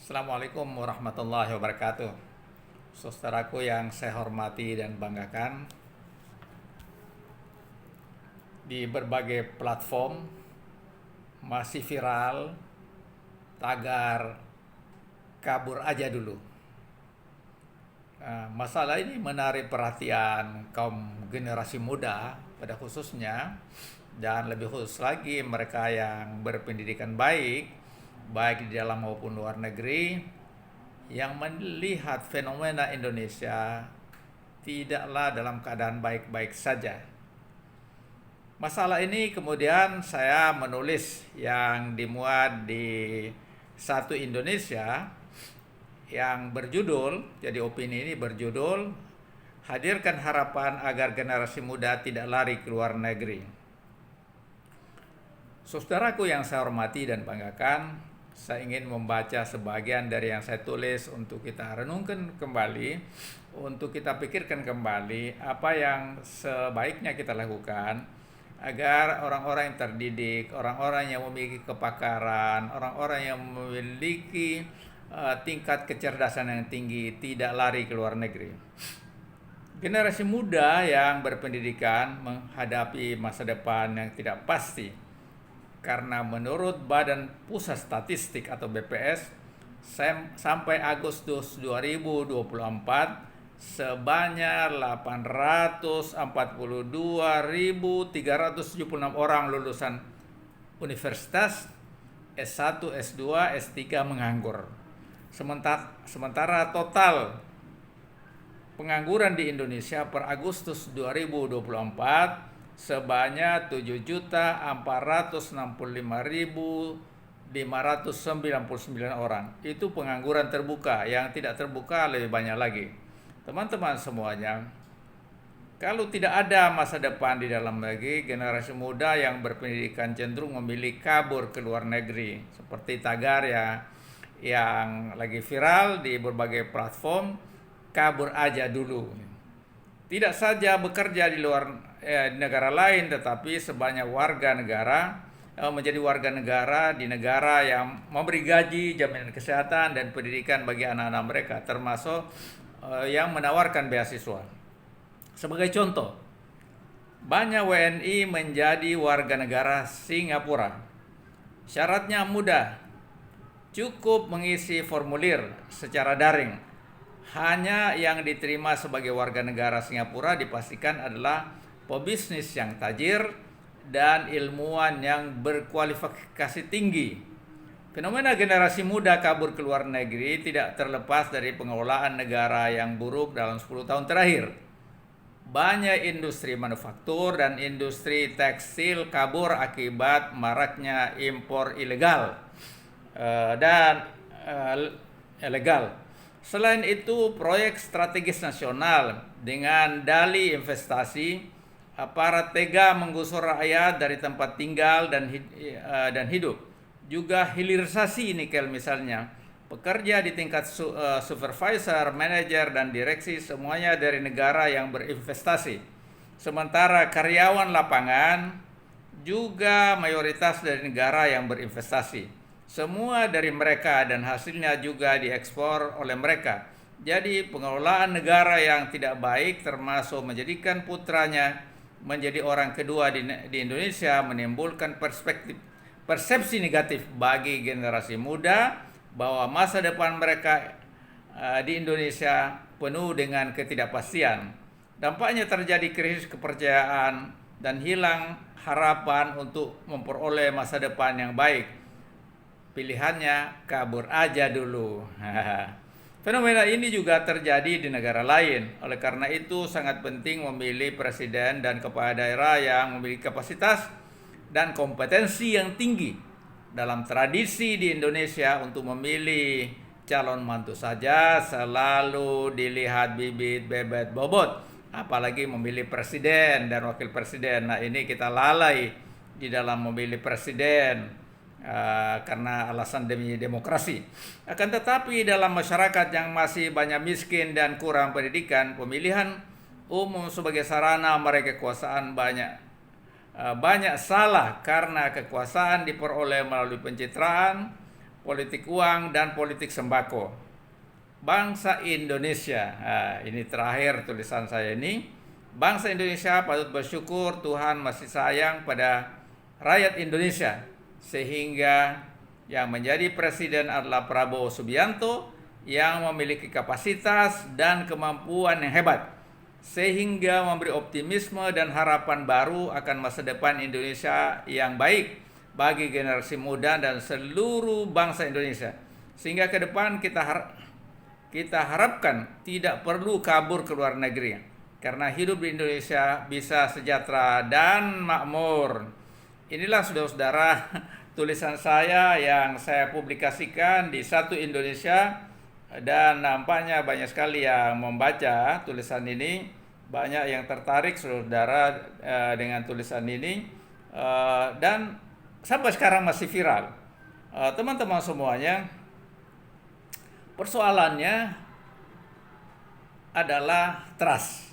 Assalamualaikum warahmatullahi wabarakatuh. Saudaraku yang saya hormati dan banggakan, di berbagai platform masih viral tagar kabur aja dulu. Masalah ini menarik perhatian kaum generasi muda pada khususnya, dan lebih khusus lagi mereka yang berpendidikan baik, baik di dalam maupun luar negeri, yang melihat fenomena Indonesia tidaklah dalam keadaan baik-baik saja. Masalah ini kemudian saya menulis yang dimuat di Satu Indonesia yang berjudul, jadi opini ini berjudul Hadirkan Harapan Agar Generasi Muda Tidak Lari ke Luar Negeri. Saudaraku yang saya hormati dan banggakan, saya ingin membaca sebagian dari yang saya tulis untuk kita renungkan kembali, untuk kita pikirkan kembali apa yang sebaiknya kita lakukan agar orang-orang yang terdidik, orang-orang yang memiliki kepakaran, orang-orang yang memiliki tingkat kecerdasan yang tinggi tidak lari ke luar negeri. Generasi muda yang berpendidikan menghadapi masa depan yang tidak pasti, karena menurut Badan Pusat Statistik atau BPS, sampai Agustus 2024 sebanyak 842.376 orang lulusan universitas S1, S2, S3 menganggur. Sementara total pengangguran di Indonesia per Agustus 2024 sebanyak 7.465.599 orang. Itu pengangguran terbuka. Yang tidak terbuka lebih banyak lagi. Teman-teman semuanya, kalau tidak ada masa depan di dalam negeri, generasi muda yang berpendidikan cenderung memilih kabur ke luar negeri. Seperti tagar ya yang lagi viral di berbagai platform, kabur aja dulu. Tidak saja bekerja di luar negara lain, tetapi sebanyak warga negara menjadi warga negara di negara yang memberi gaji, jaminan kesehatan dan pendidikan bagi anak-anak mereka, termasuk yang menawarkan beasiswa. Sebagai contoh, banyak WNI menjadi warga negara Singapura. Syaratnya mudah, cukup mengisi formulir secara daring. Hanya yang diterima sebagai warga negara Singapura dipastikan adalah pebisnis yang tajir dan ilmuwan yang berkualifikasi tinggi. Fenomena generasi muda kabur ke luar negeri tidak terlepas dari pengelolaan negara yang buruk dalam 10 tahun terakhir. Banyak industri manufaktur dan industri tekstil kabur akibat maraknya impor ilegal dan ilegal. Selain itu, proyek strategis nasional dengan dalih investasi, aparat tega menggusur rakyat dari tempat tinggal dan hidup. Juga hilirisasi nikel misalnya. Pekerja di tingkat supervisor, manajer, dan direksi semuanya dari negara yang berinvestasi. Sementara karyawan lapangan juga mayoritas dari negara yang berinvestasi. Semua dari mereka dan hasilnya juga diekspor oleh mereka. Jadi pengelolaan negara yang tidak baik termasuk menjadikan putranya menjadi orang kedua di Indonesia menimbulkan persepsi negatif bagi generasi muda bahwa masa depan mereka di Indonesia penuh dengan ketidakpastian. Dampaknya terjadi krisis kepercayaan dan hilang harapan untuk memperoleh masa depan yang baik. Pilihannya kabur aja dulu. Fenomena ini juga terjadi di negara lain. Oleh karena itu sangat penting memilih presiden dan kepala daerah yang memiliki kapasitas dan kompetensi yang tinggi. Dalam tradisi di Indonesia, untuk memilih calon mantu saja selalu dilihat bibit bebet bobot, apalagi memilih presiden dan wakil presiden. Nah, ini kita lalai di dalam memilih presiden karena alasan demi demokrasi. Akan tetapi dalam masyarakat yang masih banyak miskin dan kurang pendidikan, pemilihan umum sebagai sarana meraih kekuasaan banyak salah karena kekuasaan diperoleh melalui pencitraan, politik uang, dan politik sembako. Bangsa Indonesia, ini terakhir tulisan saya ini, bangsa Indonesia patut bersyukur Tuhan masih sayang pada rakyat Indonesia, sehingga yang menjadi presiden adalah Prabowo Subianto yang memiliki kapasitas dan kemampuan yang hebat, sehingga memberi optimisme dan harapan baru akan masa depan Indonesia yang baik bagi generasi muda dan seluruh bangsa Indonesia. Sehingga ke depan kita harapkan tidak perlu kabur ke luar negeri, karena hidup di Indonesia bisa sejahtera dan makmur. Inilah saudara-saudara tulisan saya yang saya publikasikan di Satu Indonesia, dan nampaknya banyak sekali yang membaca tulisan ini, banyak yang tertarik saudara dengan tulisan ini, dan sampai sekarang masih viral. Teman-teman semuanya, persoalannya adalah trust.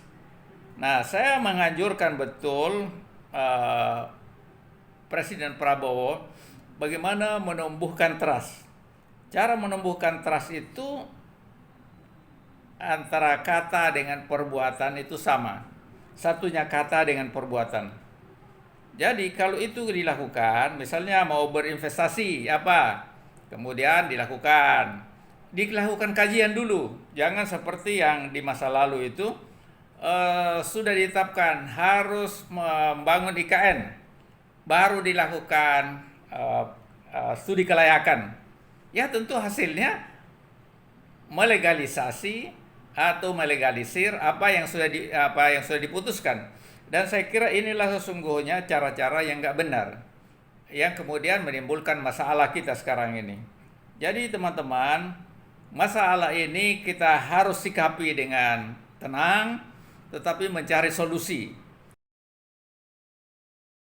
Nah, saya menganjurkan betul Presiden Prabowo bagaimana menumbuhkan trust. Cara menumbuhkan trust itu antara kata dengan perbuatan itu sama. Satunya kata dengan perbuatan. Jadi kalau itu dilakukan, misalnya mau berinvestasi kemudian dilakukan kajian dulu. Jangan seperti yang di masa lalu itu sudah ditetapkan harus membangun IKN, baru dilakukan studi kelayakan. Ya tentu hasilnya melegalisasi atau melegalisir apa yang sudah diputuskan. Dan saya kira inilah sesungguhnya cara-cara yang nggak benar, yang kemudian menimbulkan masalah kita sekarang ini. Jadi teman-teman, masalah ini kita harus sikapi dengan tenang, tetapi mencari solusi.